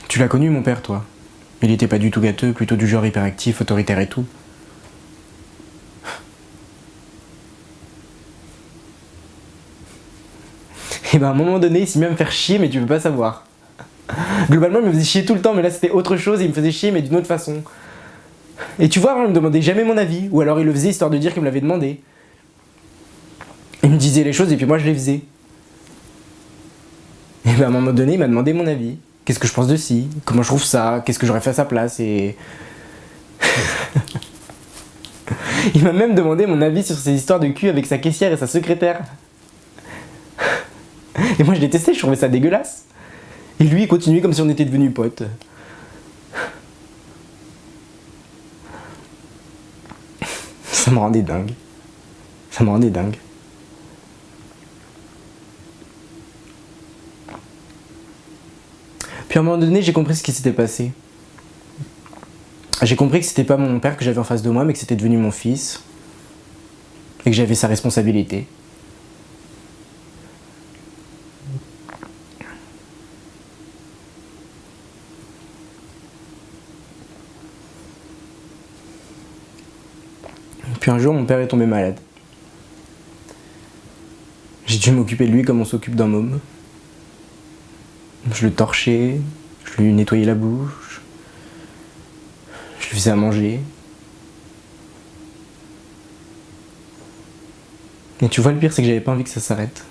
Tu l'as connu, mon père, toi. Il était pas du tout gâteux, plutôt du genre hyperactif, autoritaire et tout. Et ben à un moment donné, il s'est mis à me faire chier, mais tu peux pas savoir. Globalement, il me faisait chier tout le temps, mais là c'était autre chose, et il me faisait chier, mais d'une autre façon. Et tu vois, il me demandait jamais mon avis, ou alors il le faisait histoire de dire qu'il me l'avait demandé. Il me disait les choses, et puis moi je les faisais. Et ben à un moment donné, il m'a demandé mon avis. Qu'est-ce que je pense de ci, comment je trouve ça, qu'est-ce que j'aurais fait à sa place, et... Il m'a même demandé mon avis sur ses histoires de cul avec sa caissière et sa secrétaire. Et moi je détestais, je trouvais ça dégueulasse. Et lui il continuait comme si on était devenus potes. Ça me rendait dingue. Ça me rendait dingue. Puis à un moment donné j'ai compris ce qui s'était passé. J'ai compris que c'était pas mon père que j'avais en face de moi, mais que c'était devenu mon fils. Et que j'avais sa responsabilité. Puis un jour, mon père est tombé malade. J'ai dû m'occuper de lui comme on s'occupe d'un môme. Je le torchais, je lui nettoyais la bouche, je lui faisais à manger. Et tu vois, le pire, c'est que j'avais pas envie que ça s'arrête.